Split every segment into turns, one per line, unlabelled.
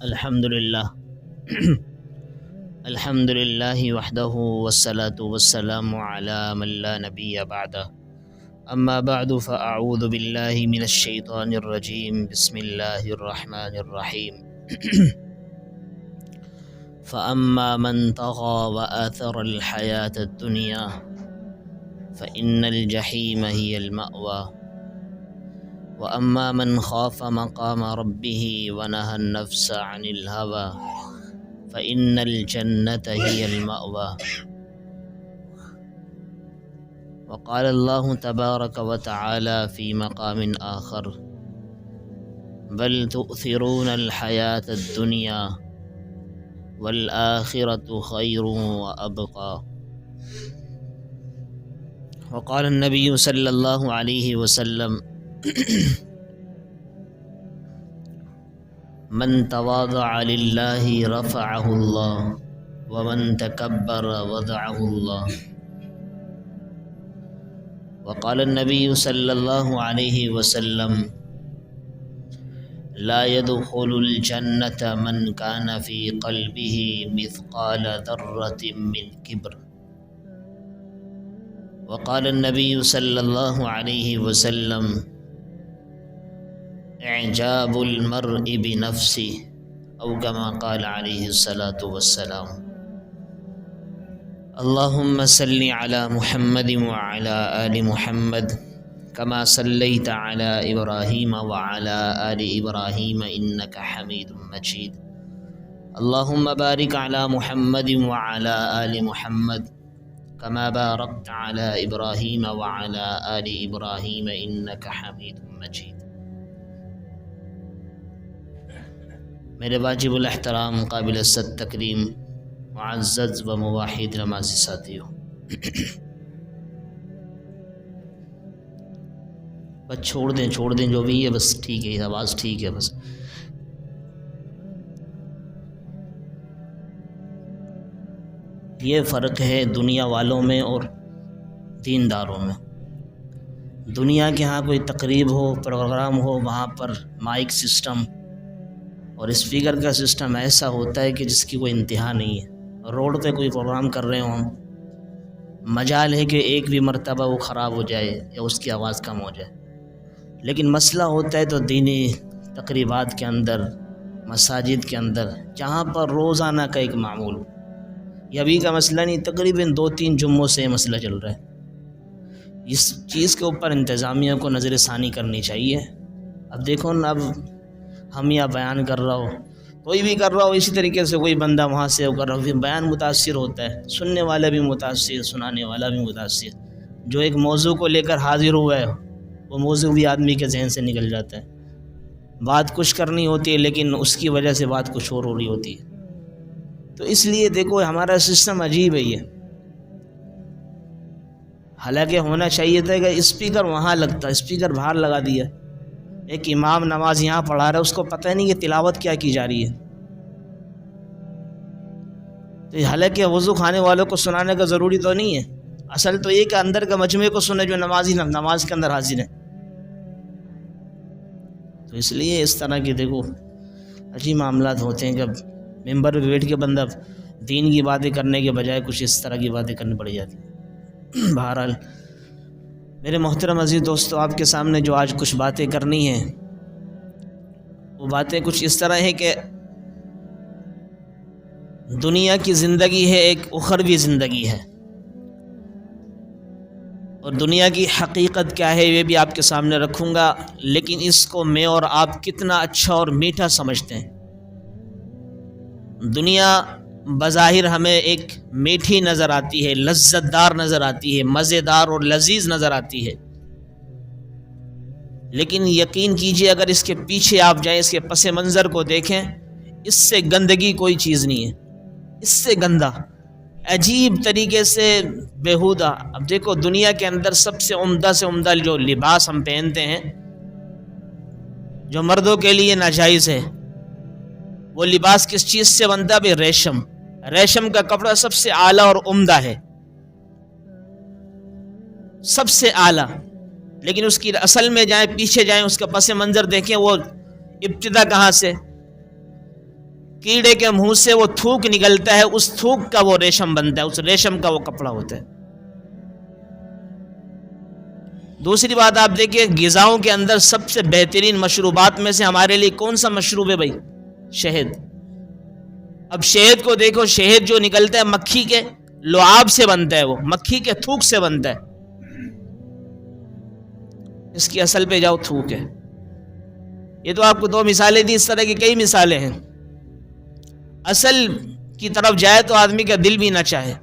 الحمد للہ الحمد للہ وحدہ والصلاة والسلام علی من لا نبی بعدہ اما بعد فاعوذ باللہ من الشیطان الرجیم بسم اللہ الرحمن الرحیم فاما من طغى وآثر الحیاة الدنیا فإن الجحیم ہی المأوى وَأَمَّا مَنْ خَافَ مَقَامَ رَبِّهِ وَنَهَى النَّفْسَ عَنِ الْهَوَى فَإِنَّ الْجَنَّةَ هِيَ الْمَأْوَى وقال الله تبارك وتعالى في مقام آخر بل تؤثرون الحياة الدنيا والآخرة خير وأبقى وقال النبي صلى الله عليه وسلم من تواضع لله رفعه الله ومن تكبر وضعه الله وقال النبي صلى الله عليه وسلم لا يدخل الجنة من كان في قلبه مثقال ذرة من كبر وقال النبي صلى الله عليه وسلم اعجاب المرء بنفسه او كما قال عليه الصلاة والسلام اللهم صل على محمد وعلى آل محمد كما صليت على إبراهيم وعلى آل إبراهيم إنك حميد مجيد اللهم بارك على محمد وعلى آل محمد كما باركت على إبراهيم وعلى آل إبراهيم إنك حميد مجيد میرے واجب الاحترام قابل الصد تکریم معزز و مواحد نمازی ساتھیوں، بس چھوڑ دیں جو بھی ہے، بس ٹھیک ہے، آواز ٹھیک ہے بس۔ یہ فرق ہے دنیا والوں میں اور دینداروں میں۔ دنیا کے ہاں کوئی تقریب ہو، پروگرام ہو، وہاں پر مائک سسٹم اور اسپیکر کا سسٹم ایسا ہوتا ہے کہ جس کی کوئی انتہا نہیں ہے۔ روڈ پہ کوئی پروگرام کر رہے ہوں ہم، مجال ہے کہ ایک بھی مرتبہ وہ خراب ہو جائے یا اس کی آواز کم ہو جائے، لیکن مسئلہ ہوتا ہے تو دینی تقریبات کے اندر، مساجد کے اندر، جہاں پر روزانہ کا ایک معمول ہو۔ یہ ابھی کا مسئلہ نہیں، تقریباً 2-3 جمعوں سے یہ مسئلہ چل رہا ہے۔ اس چیز کے اوپر انتظامیہ کو نظر ثانی کرنی چاہیے۔ اب دیکھو نا، اب ہم یا بیان کر رہا ہو، کوئی بھی کر رہا ہو، اسی طریقے سے کوئی بندہ وہاں سے کر رہا ہو، پھر بیان متاثر ہوتا ہے، سننے والا بھی متاثر، سنانے والا بھی متاثر۔ جو ایک موضوع کو لے کر حاضر ہوا ہے وہ موضوع بھی آدمی کے ذہن سے نکل جاتا ہے۔ بات کچھ کرنی ہوتی ہے لیکن اس کی وجہ سے بات کچھ اور ہو رہی ہوتی ہے۔ تو اس لیے دیکھو ہمارا سسٹم عجیب ہے یہ۔ حالانکہ ہونا چاہیے تھا کہ اسپیکر وہاں لگتا، اسپیکر باہر لگا دیا۔ ایک امام نماز یہاں پڑھا رہا ہے، اس کو پتہ نہیں کہ تلاوت کیا کی جا رہی ہے۔ تو حالانکہ وضو خانے والوں کو سنانے کا ضروری تو نہیں ہے، اصل تو یہ کہ اندر کا مجمع کو سنے جو نمازی نماز کے اندر حاضر ہیں۔ تو اس لیے اس طرح کی دیکھو عجیب معاملات ہوتے ہیں کہ ممبر پہ بیٹھ کے بندہ دین کی باتیں کرنے کے بجائے کچھ اس طرح کی باتیں کرنی پڑ جاتی ہیں۔ بہرحال میرے محترم عزیز دوستو، آپ کے سامنے جو آج کچھ باتیں کرنی ہیں وہ باتیں کچھ اس طرح ہیں کہ دنیا کی زندگی ہے، ایک اخروی زندگی ہے، اور دنیا کی حقیقت کیا ہے یہ بھی آپ کے سامنے رکھوں گا، لیکن اس کو میں اور آپ کتنا اچھا اور میٹھا سمجھتے ہیں۔ دنیا بظاہر ہمیں ایک میٹھی نظر آتی ہے، لذت دار نظر آتی ہے، مزیدار اور لذیذ نظر آتی ہے، لیکن یقین کیجئے اگر اس کے پیچھے آپ جائیں، اس کے پس منظر کو دیکھیں، اس سے گندگی کوئی چیز نہیں ہے، اس سے گندہ، عجیب طریقے سے بیہودہ۔ اب دیکھو دنیا کے اندر سب سے عمدہ جو لباس ہم پہنتے ہیں، جو مردوں کے لیے ناجائز ہے، وہ لباس کس چیز سے بنتا ہے؟ ریشم کا کپڑا سب سے اعلیٰ اور عمدہ ہے، سب سے اعلیٰ، لیکن اس کی اصل میں جائیں، پیچھے جائیں، اس کا پس منظر دیکھیں، وہ ابتدا کہاں سے؟ کیڑے کے منہ سے وہ تھوک نکلتا ہے، اس تھوک کا وہ ریشم بنتا ہے، اس ریشم کا وہ کپڑا ہوتا ہے۔ دوسری بات آپ دیکھیں، غذاؤں کے اندر سب سے بہترین مشروبات میں سے ہمارے لیے کون سا مشروب ہے بھائی؟ شہد۔ اب شہد کو دیکھو، شہد جو نکلتا ہے مکھی کے لعاب سے بنتا ہے، وہ مکھی کے تھوک سے بنتا ہے۔ اس کی اصل پہ جاؤ تھوک ہے۔ یہ تو آپ کو دو مثالیں دی، اس طرح کی کئی مثالیں ہیں۔ اصل کی طرف جائے تو آدمی کا دل بھی نہ چاہے،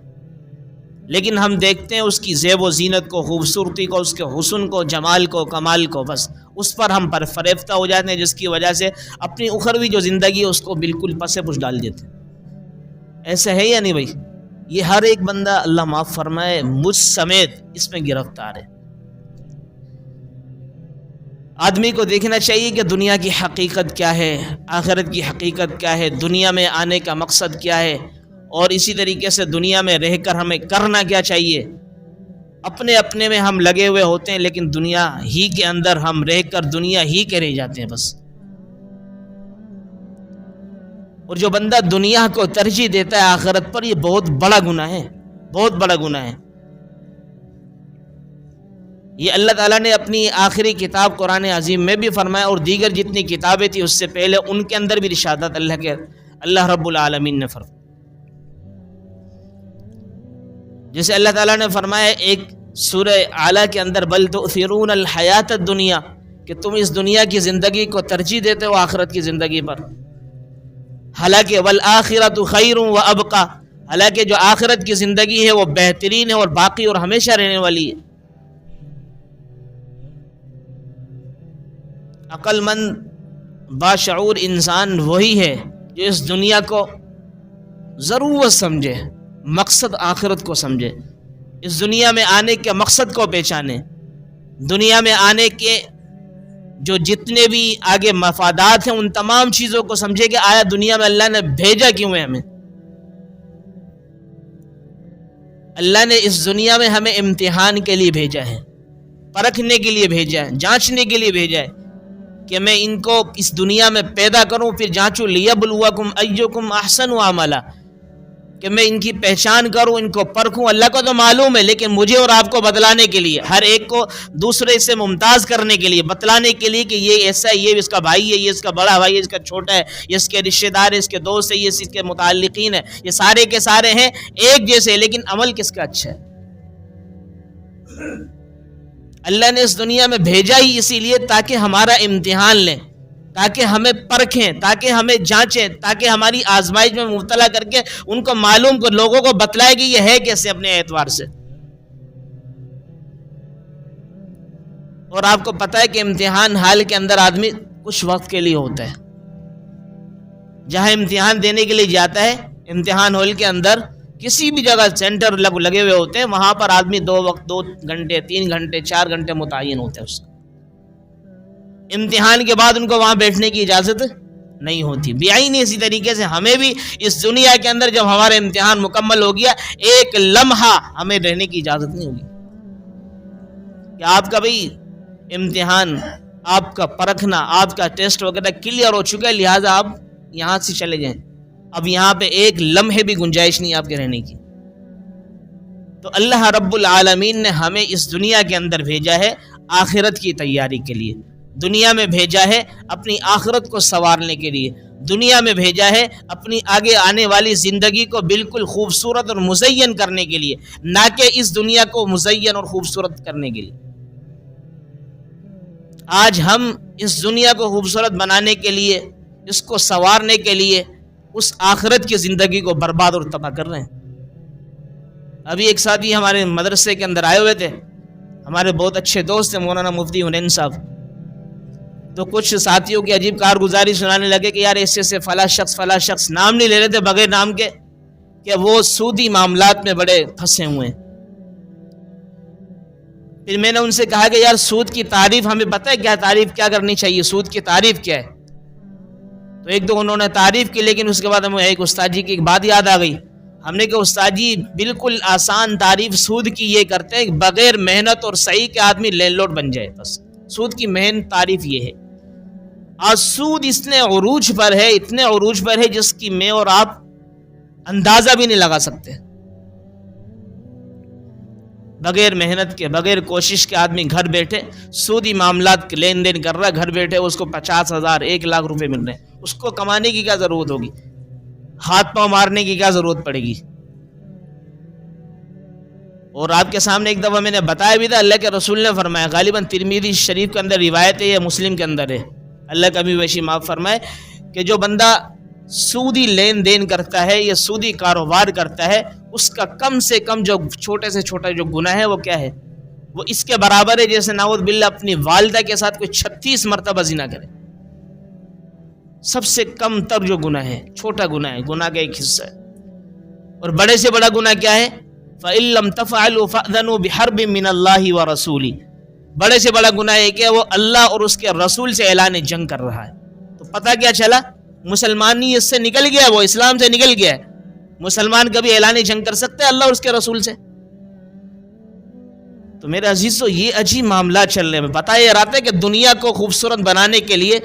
لیکن ہم دیکھتے ہیں اس کی زیب و زینت کو، خوبصورتی کو، اس کے حسن کو، جمال کو، کمال کو، بس اس پر ہم پر فریفتہ ہو جاتے ہیں، جس کی وجہ سے اپنی اخروی جو زندگی ہے اس کو بالکل پس پش ڈال دیتے ہیں۔ ایسا ہے یا نہیں بھائی؟ یہ ہر ایک بندہ، اللہ معاف فرمائے مجھ سمیت، اس میں گرفتار ہے۔ آدمی کو دیکھنا چاہیے کہ دنیا کی حقیقت کیا ہے، آخرت کی حقیقت کیا ہے، دنیا میں آنے کا مقصد کیا ہے، اور اسی طریقے سے دنیا میں رہ کر ہمیں کرنا کیا چاہیے۔ اپنے اپنے میں ہم لگے ہوئے ہوتے ہیں، لیکن دنیا ہی کے اندر ہم رہ کر دنیا ہی کے رہ جاتے ہیں بس۔ اور جو بندہ دنیا کو ترجیح دیتا ہے آخرت پر، یہ بہت بڑا گناہ ہے، بہت بڑا گناہ ہے۔ یہ اللہ تعالیٰ نے اپنی آخری کتاب قرآن عظیم میں بھی فرمایا، اور دیگر جتنی کتابیں تھیں اس سے پہلے ان کے اندر بھی ارشادات اللہ رب العالمین نے فرمایا۔ جیسے اللہ تعالیٰ نے فرمایا ایک سورہ اعلیٰ کے اندر، بل تؤثرون الحیات الدنیا، کہ تم اس دنیا کی زندگی کو ترجیح دیتے ہو آخرت کی زندگی پر، حالانکہ والآخرۃ خیر وابقی، حالانکہ جو آخرت کی زندگی ہے وہ بہترین ہے اور باقی اور ہمیشہ رہنے والی ہے۔ عقل مند باشعور انسان وہی ہے جو اس دنیا کو ضرورت سمجھے، مقصد آخرت کو سمجھے، اس دنیا میں آنے کے مقصد کو پہچانے، دنیا میں آنے کے جو جتنے بھی آگے مفادات ہیں ان تمام چیزوں کو سمجھے کہ آیا دنیا میں اللہ نے بھیجا کیوں ہے ہمیں۔ اللہ نے اس دنیا میں ہمیں امتحان کے لیے بھیجا ہے، پرکھنے کے لیے بھیجا ہے، جانچنے کے لیے بھیجا ہے کہ میں ان کو اس دنیا میں پیدا کروں، پھر جانچوں لیبلوکم ایکم احسن عملا، کہ میں ان کی پہچان کروں، ان کو پرکھوں۔ اللہ کو تو معلوم ہے، لیکن مجھے اور آپ کو بتلانے کے لیے، ہر ایک کو دوسرے سے ممتاز کرنے کے لیے، بتلانے کے لیے کہ یہ ایسا ہے، یہ اس کا بھائی ہے، یہ اس کا بڑا بھائی ہے، اس کا چھوٹا ہے، یہ اس کے رشتہ دار ہے، اس کے دوست ہے، یہ اس کے متعلقین ہے، یہ سارے کے سارے ہیں ایک جیسے، لیکن عمل کس کا اچھا ہے۔ اللہ نے اس دنیا میں بھیجا ہی اسی لیے تاکہ ہمارا امتحان لیں، تاکہ ہمیں پرکھیں، تاکہ ہمیں جانچیں، تاکہ ہماری آزمائش میں مبتلا کر کے ان کو معلوم کو لوگوں کو بتلائے کہ یہ ہے کیسے اپنے اعتبار سے۔ اور آپ کو پتہ ہے کہ امتحان حال کے اندر آدمی کچھ وقت کے لیے ہوتا ہے، جہاں امتحان دینے کے لیے جاتا ہے، امتحان ہال کے اندر کسی بھی جگہ سینٹر لگے ہوئے ہوتے ہیں، وہاں پر آدمی 2 گھنٹے 3 گھنٹے 4 گھنٹے متعین ہوتے ہیں اس کا۔ امتحان کے بعد ان کو وہاں بیٹھنے کی اجازت نہیں ہوتی۔ بیعین اسی طریقے سے ہمیں بھی اس دنیا کے اندر جب ہمارا امتحان مکمل ہو گیا، ایک لمحہ ہمیں رہنے کی اجازت نہیں ہوگی کہ آپ کا بھئی امتحان، آپ کا پرکھنا، آپ کا ٹیسٹ وغیرہ کلیئر ہو چکا ہے، لہٰذا آپ یہاں سے چلے جائیں، اب یہاں پہ ایک لمحے بھی گنجائش نہیں آپ کے رہنے کی۔ تو اللہ رب العالمین نے ہمیں اس دنیا کے اندر بھیجا ہے آخرت کی تیاری کے لیے، دنیا میں بھیجا ہے اپنی آخرت کو سنوارنے کے لیے، دنیا میں بھیجا ہے اپنی آگے آنے والی زندگی کو بالکل خوبصورت اور مزین کرنے کے لیے، نہ کہ اس دنیا کو مزین اور خوبصورت کرنے کے لیے۔ آج ہم اس دنیا کو خوبصورت بنانے کے لیے، اس کو سنوارنے کے لیے اس آخرت کی زندگی کو برباد اور تباہ کر رہے ہیں۔ ابھی ایک ساتھی ہمارے مدرسے کے اندر آئے ہوئے تھے، ہمارے بہت اچھے دوست ہیں مولانا مفتی حنین صاحب، تو کچھ ساتھیوں کی عجیب کارگزاری سنانے لگے کہ یار ایسے سے فلاں شخص، نام نہیں لے رہے تھے بغیر نام کے، کہ وہ سودی معاملات میں بڑے پھنسے ہوئے ہیں۔ پھر میں نے ان سے کہا کہ یار سود کی تعریف ہمیں پتہ ہے کیا تعریف کیا کرنی چاہیے، سود کی تعریف کیا ہے؟ تو ایک دو انہوں نے تعریف کی، لیکن اس کے بعد ہمیں ایک استاد جی کی ایک بات یاد آ گئی۔ ہم نے کہا استاد جی بالکل آسان تعریف سود کی یہ کرتے ہیں کہ بغیر محنت اور صحیح کے آدمی لینڈ لارڈ بن جائے، بس سود کی محنت تعریف یہ ہے۔ آج سود اتنے عروج پر ہے، اتنے عروج پر ہے جس کی میں اور آپ اندازہ بھی نہیں لگا سکتے. بغیر محنت کے، بغیر کوشش کے آدمی گھر بیٹھے سودی معاملات کے لین دین کر رہا ہے، گھر بیٹھے اس کو 50,000 1,00,000 روپے مل رہے ہیں. اس کو کمانے کی کیا ضرورت ہوگی؟ ہاتھ پاؤں مارنے کی کیا ضرورت پڑے گی؟ اور آپ کے سامنے ایک دفعہ میں نے بتایا بھی تھا، اللہ کے رسول نے فرمایا، غالباً ترمذی شریف کے اندر روایت ہے یا مسلم کے اندر ہے، اللہ کبھی ویسی معاف فرمائے، کہ جو بندہ سودی لین دین کرتا ہے یا سودی کاروبار کرتا ہے، اس کا کم سے کم جو چھوٹے سے چھوٹا جو گناہ ہے وہ کیا ہے؟ وہ اس کے برابر ہے جیسے نعوذ باللہ اپنی والدہ کے ساتھ کوئی 36 مرتبہ زنا کرے. سب سے کم تر جو گناہ ہے چھوٹا گناہ ہے، گناہ کا ایک حصہ ہے. اور بڑے سے بڑا گناہ کیا ہے؟ فَإِن لَّمْ تَفْعَلُوا فَأْذَنُوا بِحَرْبٍ مِّنَ اللَّهِ وَرَسُولِهِ. بڑے سے بڑا گناہ ہے کہ وہ اللہ اور اس کے رسول سے اعلان جنگ کر رہا ہے. تو پتہ کیا چلا؟ مسلمان ہی اس سے نکل گیا، وہ اسلام سے نکل گیا ہے. مسلمان کبھی اعلان جنگ کر سکتے ہیں اللہ اور اس کے رسول سے؟ تو میرے عزیزو، یہ عجیب معاملات چل رہے ہیں. بتایا رہا ہے کہ دنیا کو خوبصورت بنانے کے لیے،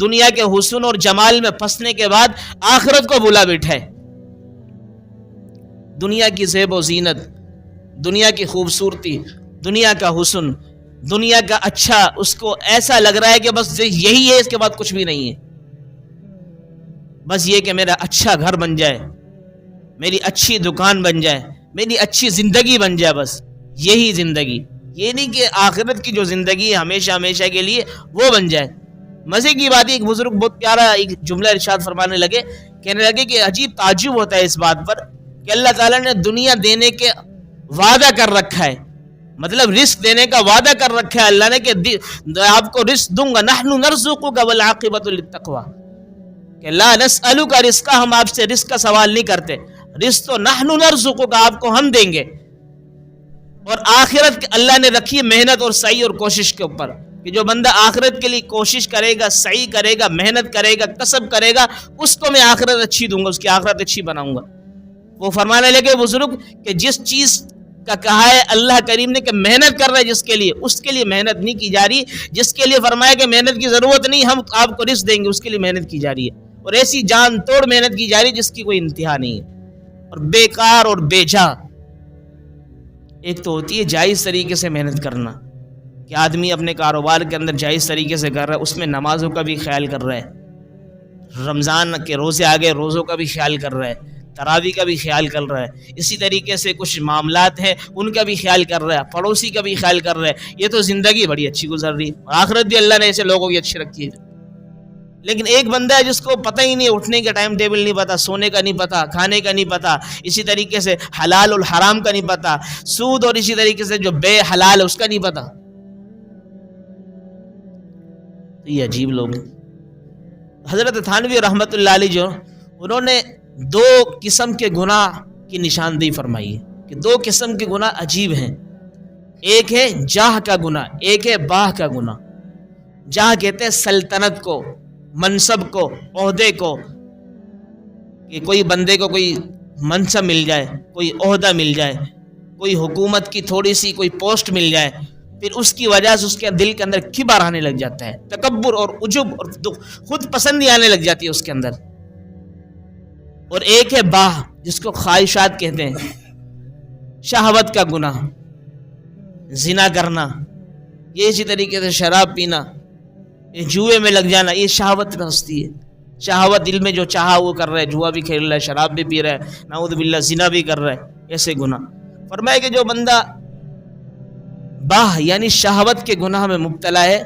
دنیا کے حسن اور جمال میں پھنسنے کے بعد آخرت کو بھلا بیٹھا ہے. دنیا کی زیب و زینت، دنیا کی خوبصورتی، دنیا کا حسن، دنیا کا اچھا، اس کو ایسا لگ رہا ہے کہ بس یہی ہے، اس کے بعد کچھ بھی نہیں ہے. بس یہ کہ میرا اچھا گھر بن جائے، میری اچھی دکان بن جائے، میری اچھی زندگی بن جائے، بس یہی زندگی. یہ نہیں کہ آخرت کی جو زندگی ہے ہمیشہ ہمیشہ کے لیے وہ بن جائے. مزے کی بات ہے، ایک بزرگ بہت پیارا ایک جملہ ارشاد فرمانے لگے، کہنے لگے کہ عجیب تعجب ہوتا ہے اس بات پر کہ اللہ تعالیٰ نے دنیا دینے کے وعدہ کر رکھا ہے، مطلب رزق دینے کا وعدہ کر رکھا ہے اللہ نے کہ آپ کو رزق دوں گا، نحن نرزقک والعاقبۃ للتقوی، کہ لا نسألک رزقا، ہم آپ سے رزق کا سوال نہیں کرتے، رزق تو نحن نرزقک، آپ کو ہم دیں گے. اور آخرت اللہ نے رکھی ہے محنت اور سعی اور کوشش کے اوپر، کہ جو بندہ آخرت کے لیے کوشش کرے گا، سعی کرے گا، محنت کرے گا، کسب کرے گا، اس کو میں آخرت اچھی دوں گا، اس کی آخرت اچھی بناؤں گا. وہ فرمانے لگے بزرگ کہ جس چیز کا کہا ہے اللہ کریم نے کہ محنت کر رہے جس کے لیے، اس کے لیے محنت نہیں کی جا رہی. جس کے لیے فرمایا کہ محنت کی ضرورت نہیں، ہم آپ کو رزق دیں گے، اس کے لیے محنت کی جا رہی ہے. اور ایسی جان توڑ محنت کی جا رہی ہے جس کی کوئی انتہا نہیں ہے، اور بیکار اور بے جا. ایک تو ہوتی ہے جائز طریقے سے محنت کرنا، کہ آدمی اپنے کاروبار کے اندر جائز طریقے سے کر رہا ہے، اس میں نمازوں کا بھی خیال کر رہا ہے، رمضان کے روزے آگے روزوں کا بھی خیال کر رہا ہے، تراویح کا بھی خیال کر رہا ہے، اسی طریقے سے کچھ معاملات ہیں ان کا بھی خیال کر رہا ہے، پڑوسی کا بھی خیال کر رہا ہے. یہ تو زندگی بڑی اچھی گزر رہی ہے، آخرت بھی اللہ نے ایسے لوگوں کی اچھی رکھی ہے. لیکن ایک بندہ ہے جس کو پتہ ہی نہیں، اٹھنے کا ٹائم ٹیبل نہیں پتا، سونے کا نہیں پتا، کھانے کا نہیں پتا، اسی طریقے سے حلال اور حرام کا نہیں پتا، سود اور اسی طریقے سے جو بے حلال ہے اس کا نہیں پتا. تو یہ عجیب لوگ ہیں. حضرت تھانوی رحمۃ اللہ علیہ جو انہوں نے 2 قسم کے گناہ کی نشاندہی فرمائی ہے کہ 2 قسم کے گناہ عجیب ہیں. ایک ہے جاہ کا گناہ، ایک ہے باہ کا گناہ. جاہ کہتے ہیں سلطنت کو، منصب کو، عہدے کو، کہ کوئی بندے کو کوئی منصب مل جائے، کوئی عہدہ مل جائے، کوئی حکومت کی تھوڑی سی کوئی پوسٹ مل جائے، پھر اس کی وجہ سے اس کے دل کے اندر کبر آنے لگ جاتا ہے، تکبر اور عجب اور خود پسندی آنے لگ جاتی ہے اس کے اندر. اور ایک ہے باہ، جس کو خواہشات کہتے ہیں، شہوت کا گناہ، زنا کرنا، یہ اسی طریقے سے شراب پینا، یہ جوئے میں لگ جانا، یہ شہوت پرستی ہے. شہوت دل میں جو چاہا وہ کر رہا ہے، جوا بھی کھیل رہا ہے، شراب بھی پی رہا ہے، نعوذ باللہ زنا بھی کر رہا ہے، ایسے گناہ. فرمایا کہ جو بندہ باہ یعنی شہوت کے گناہ میں مبتلا ہے،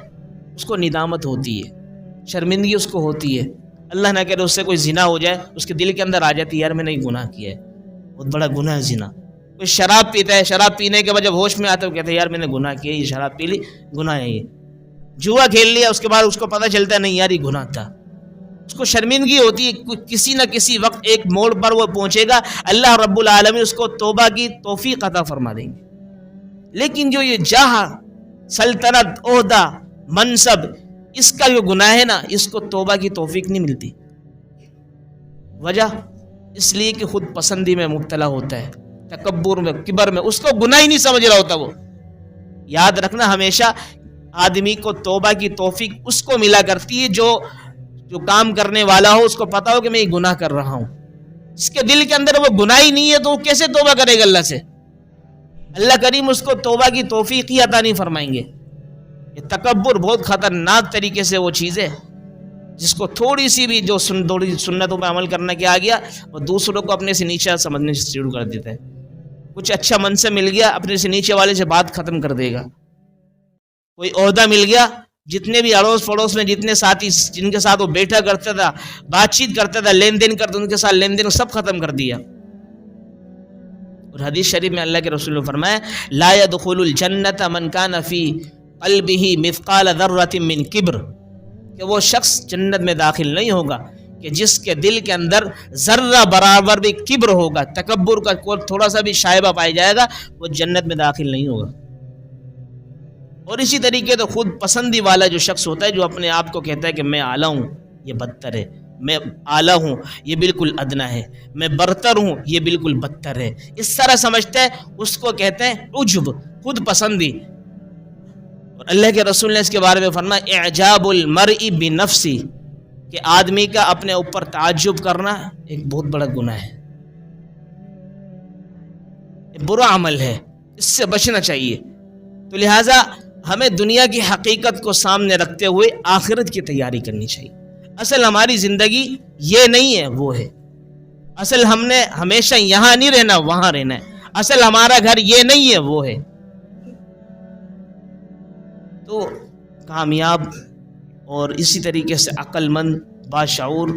اس کو ندامت ہوتی ہے، شرمندگی اس کو ہوتی ہے. اللہ نہ کرے اس سے کوئی زنا ہو جائے، اس کے دل کے اندر آ جاتی ہے یار میں نے گناہ کیا ہے، بہت بڑا گناہ ہے زنا. کوئی شراب پیتا ہے، شراب پینے کے بعد جب ہوش میں آتا ہے وہ کہتا ہے یار میں نے گناہ کیا، یہ شراب پی لی گناہ ہے. یہ جوا کھیل لیا، اس کے بعد اس کو پتہ چلتا ہے نہیں یار یہ گناہ تھا، اس کو شرمندگی ہوتی ہے. کسی نہ کسی وقت ایک موڑ پر وہ پہنچے گا، اللہ رب العالمین اس کو توبہ کی توفیق عطا فرما دیں گے. لیکن جو یہ جاہ، سلطنت، عہدہ، منصب، اس کا جو گناہ ہے نا، اس کو توبہ کی توفیق نہیں ملتی. وجہ اس لیے کہ خود پسندی میں مبتلا ہوتا ہے، تکبر میں، کبر میں، اس کو گناہ ہی نہیں سمجھ رہا ہوتا. وہ یاد رکھنا ہمیشہ آدمی کو توبہ کی توفیق اس کو ملا کرتی ہے جو کام کرنے والا ہو، اس کو پتا ہو کہ میں یہ گناہ کر رہا ہوں، اس کے دل کے اندر وہ گناہ ہی نہیں ہے تو وہ کیسے توبہ کرے گا اللہ سے؟ اللہ کریم اس کو توبہ کی توفیق ہی عطا نہیں فرمائیں گے۔ یہ تکبر بہت خطرناک طریقے سے وہ چیز ہے جس کو تھوڑی سی بھی جو سنتوں پہ عمل کرنا کیا آ گیا، وہ دوسروں کو اپنے سے نیچے سمجھنے سے شروع کر دیتا ہے۔ کچھ اچھا منصب مل گیا، اپنے سے نیچے والے سے بات ختم کر دے گا۔ کوئی عہدہ مل گیا، جتنے بھی اڑوس پڑوس میں جتنے ساتھی جن کے ساتھ وہ بیٹھا کرتا تھا، بات چیت کرتا تھا، لین دین کرتا، ان کے ساتھ لین دین سب ختم کر دیا۔ اور حدیث شریف میں اللہ کے رسول نے فرمایا لا يدخل الجنت من كان في قلبه مثقال ذرة من کبر، کہ وہ شخص جنت میں داخل نہیں ہوگا کہ جس کے دل کے اندر ذرہ برابر بھی کبر ہوگا، تکبر کا تھوڑا سا بھی شائبہ پایا جائے گا، وہ جنت میں داخل نہیں ہوگا۔ اور اسی طریقے تو خود پسندی والا جو شخص ہوتا ہے، جو اپنے آپ کو کہتا ہے کہ میں اعلیٰ ہوں، یہ بدتر ہے، میں اعلیٰ ہوں، یہ بالکل ادنا ہے، میں برتر ہوں، یہ بالکل بدتر ہے، اس طرح سمجھتا ہے، اس کو کہتے ہیں عجب، خود پسندی۔ اور اللہ کے رسول نے اس کے بارے میں فرمایا اعجاب المرء بنفسی، کہ آدمی کا اپنے اوپر تعجب کرنا ایک بہت بڑا گناہ ہے، ایک برا عمل ہے، اس سے بچنا چاہیے۔ تو لہٰذا ہمیں دنیا کی حقیقت کو سامنے رکھتے ہوئے آخرت کی تیاری کرنی چاہیے۔ اصل ہماری زندگی یہ نہیں ہے، وہ ہے۔ اصل ہم نے ہمیشہ یہاں نہیں رہنا، وہاں رہنا ہے۔ اصل ہمارا گھر یہ نہیں ہے، وہ ہے۔ تو کامیاب اور اسی طریقے سے عقل مند، باشعور،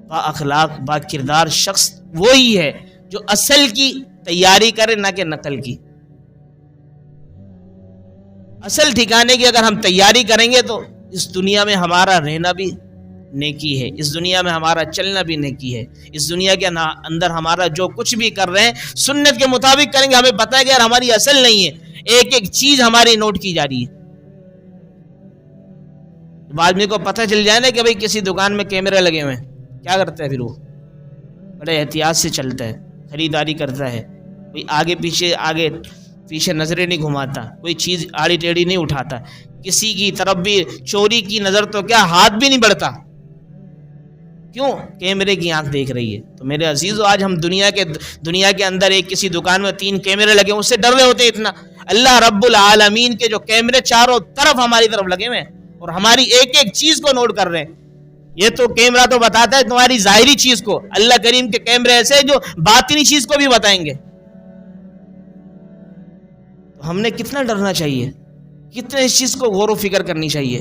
با اخلاق، با کردار شخص وہی ہے جو اصل کی تیاری کرے، نہ کہ نقل کی۔ اصل ٹھکانے کی اگر ہم تیاری کریں گے تو اس دنیا میں ہمارا رہنا بھی نیکی ہے، اس دنیا میں ہمارا چلنا بھی نیکی ہے، اس دنیا کے اندر ہمارا جو کچھ بھی کر رہے ہیں سنت کے مطابق کریں گے۔ ہمیں پتہ ہے کہ یار ہماری اصل نہیں ہے، ایک ایک چیز ہماری نوٹ کی جا رہی ہے۔ آدمی کو پتہ چل جائے نا کہ بھئی کسی دکان میں کیمرے لگے ہوئے ہیں، کیا کرتا ہے پھر وہ بڑے احتیاط سے چلتا ہے، خریداری کرتا ہے، کوئی آگے پیچھے نظریں نہیں گھماتا، کوئی چیز آڑی ٹیڑھی نہیں اٹھاتا، کسی کی طرف بھی چوری کی نظر تو کیا ہاتھ بھی نہیں بڑھتا۔ کیوں؟ کیمرے کی آنکھ دیکھ رہی ہے۔ تو میرے عزیزو، آج ہم دنیا کے اندر ایک کسی دکان میں 3 کیمرے لگے، اس سے ڈر رہے ہوتے اتنا۔ اللہ رب العالمین کے جو کیمرے چاروں طرف ہماری طرف لگے ہوئے ہیں اور ہماری ایک ایک چیز کو نوٹ کر رہے ہیں۔ یہ تو کیمرہ تو بتاتا ہے تمہاری ظاہری چیز کو، اللہ کریم کے کیمرے ایسے ہیں جو باطنی چیز کو بھی بتائیں گے۔ تو ہم نے کتنا ڈرنا چاہیے، کتنا اس چیز کو غور و فکر کرنی چاہیے،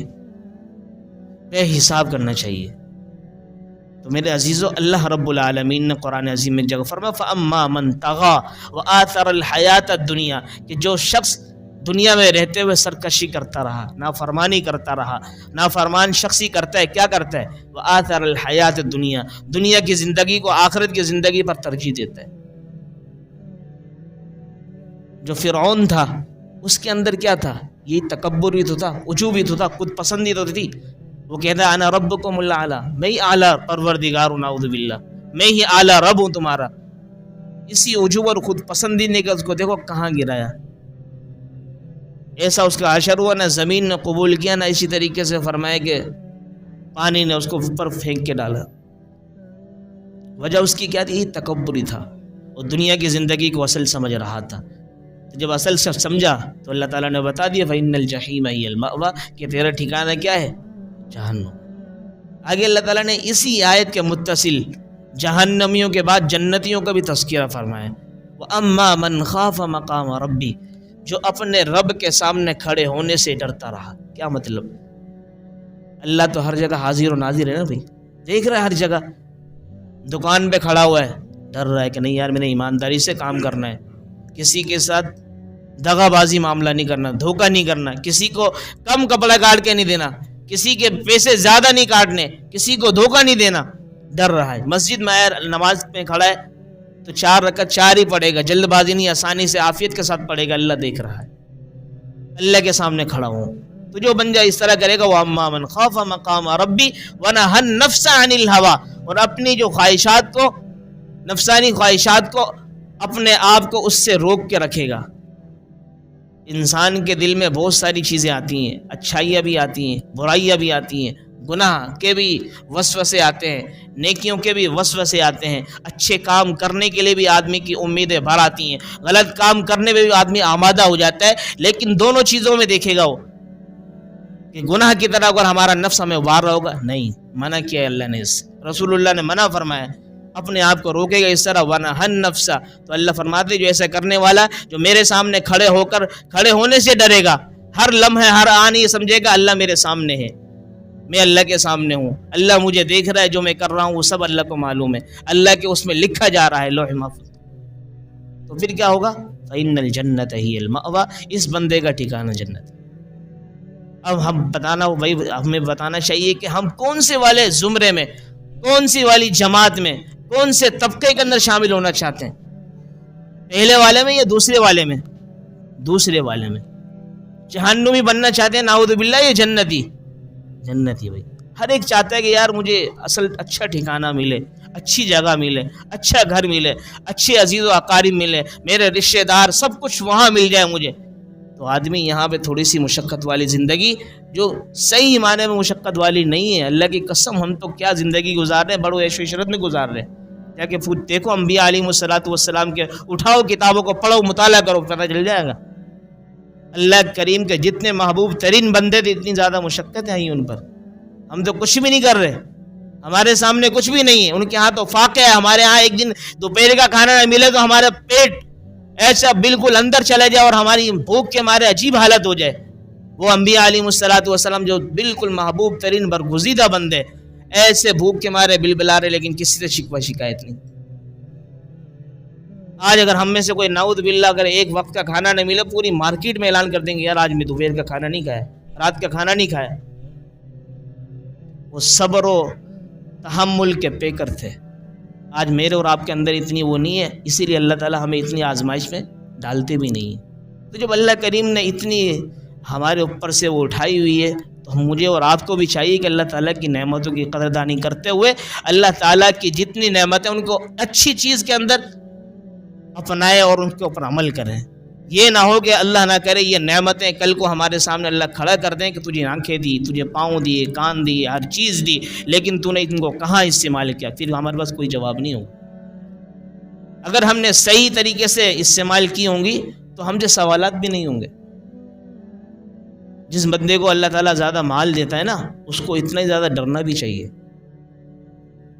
بے حساب کرنا چاہیے۔ تو میرے عزیزو، اللہ رب العالمین نے قرآن عظیم میں جگہ فرمایا فَأَمَّا مَنْ طَغَى وَآثَرَ الْحَيَاةَ الدُّنْيَا، کہ جو شخص دنیا میں رہتے ہوئے سرکشی کرتا رہا، نافرمانی کرتا رہا، نافرمان شخصی کرتا ہے، کیا کرتا ہے؟ وَآثَرَ الْحَيَاةَ الدُّنْيَا، دنیا کی زندگی کو آخرت کی زندگی پر ترجیح دیتا ہے۔ جو فرعون تھا اس کے اندر کیا تھا؟ یہ تکبر بھی تو تھا، عجوب بھی تو تھا، خود پسندی تو تھی۔ وہ کہتا ہے انا ربکم الاعلی، میں ہی اعلیٰ پروردگار ہوں، نعوذ باللہ، میں ہی اعلیٰ رب ہوں تمہارا۔ اسی عجوب اور خود پسندی نے کہ اس کو دیکھو کہاں گرایا۔ ایسا اس کا حشر ہوا، نہ زمین نے قبول کیا، نہ اسی طریقے سے فرمایا کہ پانی نے اس کو اوپر پھینک کے ڈالا۔ وجہ اس کی کیا تھی؟ تکبری تھا، اور دنیا کی زندگی کو اصل سمجھ رہا تھا۔ جب اصل سمجھا تو اللہ تعالیٰ نے بتا دیا فَإِنَّ الْجَحِيمَ هِيَ الْمَأْوَىٰ، کہ تیرا ٹھکانہ کیا ہے؟ جہنم۔ آگے اللہ تعالیٰ نے اسی آیت کے متصل جہنمیوں کے بعد جنتیوں کا بھی تذکرہ فرمایا وَأَمَّا مَنْ خَافَ مَقَامَ رَبِّ، جو اپنے رب کے سامنے کھڑے ہونے سے ڈرتا رہا۔ کیا مطلب؟ اللہ تو ہر جگہ حاضر و ناظر ہے نا بھائی، دیکھ رہا ہے ہر جگہ۔ دکان پہ کھڑا ہوا ہے، ڈر رہا ہے کہ نہیں یار میں نے ایمانداری سے کام کرنا ہے، کسی کے ساتھ دغا بازی معاملہ نہیں کرنا، دھوکہ نہیں کرنا، کسی کو کم کپڑا کاٹ کے نہیں دینا، کسی کے پیسے زیادہ نہیں کاٹنے، کسی کو دھوکہ نہیں دینا۔ ڈر رہا ہے، مسجد میں نماز میں کھڑا ہے تو 4 رکعت 4 ہی پڑھے گا، جلد بازی نہیں، آسانی سے عافیت کے ساتھ پڑھے گا۔ اللہ دیکھ رہا ہے، اللہ کے سامنے کھڑا ہوں تو جو بندہ اس طرح کرے گا وَأَمَّا مَنْ خَافَ مَقَامَ رَبِّ وَنَهَى النَّفْسَ عَنِ الْهَوَىٰ، اور اپنی جو خواہشات کو، نفسانی خواہشات کو، اپنے آپ کو اس سے روک کے رکھے گا۔ انسان کے دل میں بہت ساری چیزیں آتی ہیں، اچھائیاں بھی آتی ہیں، برائیاں بھی آتی ہیں، گناہ کے بھی وسوسے آتے ہیں، نیکیوں کے بھی وسوسے آتے ہیں، اچھے کام کرنے کے لیے بھی آدمی کی امیدیں بھر آتی ہیں، غلط کام کرنے میں بھی آدمی آمادہ ہو جاتا ہے، لیکن دونوں چیزوں میں دیکھے گا وہ کہ گناہ کی طرح اگر ہمارا نفس ہمیں وار رہا ہوگا، نہیں، منع کیا ہے اللہ نے، اس رسول اللہ نے منع فرمایا، اپنے آپ کو روکے گا اس طرح، وَنَهَا النَّفْسَ، تو اللہ فرماتے جو ایسا کرنے والا جو میرے سامنے کھڑے ہونے سے ڈرے گا، ہر لمحے ہر آن یہ سمجھے گا اللہ میرے سامنے ہے، میں اللہ کے سامنے ہوں، اللہ مجھے دیکھ رہا ہے، جو میں کر رہا ہوں وہ سب اللہ کو معلوم ہے، اللہ کے اس میں لکھا جا رہا ہے لوح محفوظ، تو پھر کیا ہوگا؟ فَإِنَّ الْجَنَّةَ هِيَ الْمَأْوَىٰ، اس بندے کا ٹھکانہ جنت ہے۔ اب ہمیں بتانا چاہیے کہ ہم کون سے والے زمرے میں، کون سی والی جماعت میں، کون سے طبقے کے اندر شامل ہونا چاہتے ہیں، پہلے والے میں یا دوسرے والے میں؟ دوسرے والے میں۔ جہنمی بننا چاہتے ہیں نعوذ باللہ، یہ جنتی بھائی، ہر ایک چاہتا ہے کہ یار مجھے اصل اچھا ٹھکانہ ملے، اچھی جگہ ملے، اچھا گھر ملے، اچھے عزیز و اقارب ملے، میرے رشتہ دار سب کچھ وہاں مل جائے مجھے، تو آدمی یہاں پہ تھوڑی سی مشقت والی زندگی جو صحیح معنی میں مشقت والی نہیں ہے، اللہ کی قسم ہم تو کیا زندگی گزار رہے ہیں، بڑو عیش و عشرت میں گزار رہے ہیں، کیا کہ دیکھو انبیاء علیہ السلام کے، اٹھاؤ کتابوں کو پڑھو، مطالعہ کرو، پتہ چل جائے گا اللہ کریم کے جتنے محبوب ترین بندے تھے اتنی زیادہ مشقتیں آئی ان پر، ہم تو کچھ بھی نہیں کر رہے، ہمارے سامنے کچھ بھی نہیں ہے، ان کے ہاں تو فاقہ ہے، ہمارے ہاں ایک دن دوپہر کا کھانا نہ ملے تو ہمارا پیٹ ایسا بالکل اندر چلے جائے اور ہماری بھوک کے مارے عجیب حالت ہو جائے۔ وہ انبیاء علیہ السلام جو بالکل محبوب ترین برگزیدہ بندے، ایسے بھوک کے مارے بلبلا رہے، لیکن کسی سے شکوہ شکایت نہیں۔ آج اگر ہم میں سے کوئی نعوذ باللہ اگر ایک وقت کا کھانا نہ ملے، پوری مارکیٹ میں اعلان کر دیں گے یار آج میں دوپہر کا کھانا نہیں کھایا، رات کا کھانا نہیں کھایا۔ وہ صبر و تحمل کے پیکر تھے، آج میرے اور آپ کے اندر اتنی وہ نہیں ہے، اسی لیے اللہ تعالیٰ ہمیں اتنی آزمائش میں ڈالتے بھی نہیں ہیں۔ تو جب اللہ کریم نے اتنی ہمارے اوپر سے وہ اٹھائی ہوئی ہے تو مجھے اور آپ کو بھی چاہیے کہ اللہ تعالیٰ کی نعمتوں کی قدردانی کرتے ہوئے اللہ تعالیٰ کی جتنی نعمتیں ان کو اچھی چیز کے اندر اپنائے اور ان کے اوپر عمل کریں۔ یہ نہ ہو کہ اللہ نہ کرے یہ نعمتیں کل کو ہمارے سامنے اللہ کھڑا کر دیں کہ تجھے آنکھیں دی، تجھے پاؤں دیے، کان دیے، ہر چیز دی، لیکن تو نے ان کو کہاں استعمال کیا، پھر ہمارے پاس کوئی جواب نہیں ہوگا۔ اگر ہم نے صحیح طریقے سے استعمال کی ہوں گی تو ہم سے سوالات بھی نہیں ہوں گے۔ جس بندے کو اللہ تعالیٰ زیادہ مال دیتا ہے نا، اس کو اتنا ہی زیادہ ڈرنا بھی چاہیے۔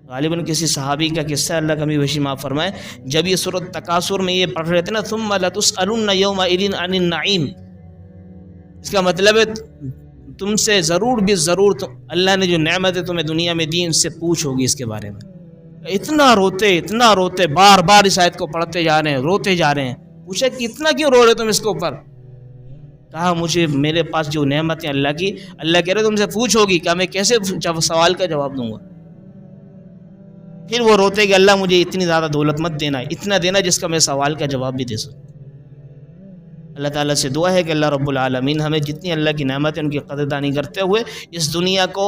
غالباً کسی صحابی کا قصہ، اللہ کمی بیشی معاف فرمائے، جب یہ سورۃ تکاثر میں یہ پڑھ رہے تھے نا، ثم لتسألن یومئذ عن النعیم، اس کا مطلب ہے تم سے ضرور بھی ضرور اللہ نے جو نعمتیں تمہیں دنیا میں دی ان سے پوچھ ہوگی اس کے بارے میں۔ اتنا روتے بار بار اس آیت کو پڑھتے جا رہے ہیں، روتے جا رہے ہیں۔ پوچھا کہ اتنا کیوں رو رہے تم اس کے اوپر؟ کہا مجھے میرے پاس جو نعمتیں اللہ کی، اللہ کہہ رہے تم سے پوچھ ہوگی، کہ میں کیسے سوال کا جواب دوں گا؟ پھر وہ روتے کہ اللہ مجھے اتنی زیادہ دولت مت دینا، اتنا دینا جس کا میں سوال کا جواب بھی دے سکوں۔ اللہ تعالیٰ سے دعا ہے کہ اللہ رب العالمین ہمیں جتنی اللہ کی نعمت ہے ان کی قدردانی کرتے ہوئے اس دنیا کو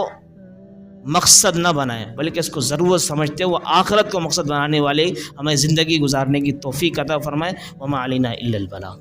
مقصد نہ بنائیں، بلکہ اس کو ضرورت سمجھتے ہوئے آخرت کو مقصد بنانے والے ہمیں زندگی گزارنے کی توفیق عطا فرمائے۔ وما علینا الا البلاغ۔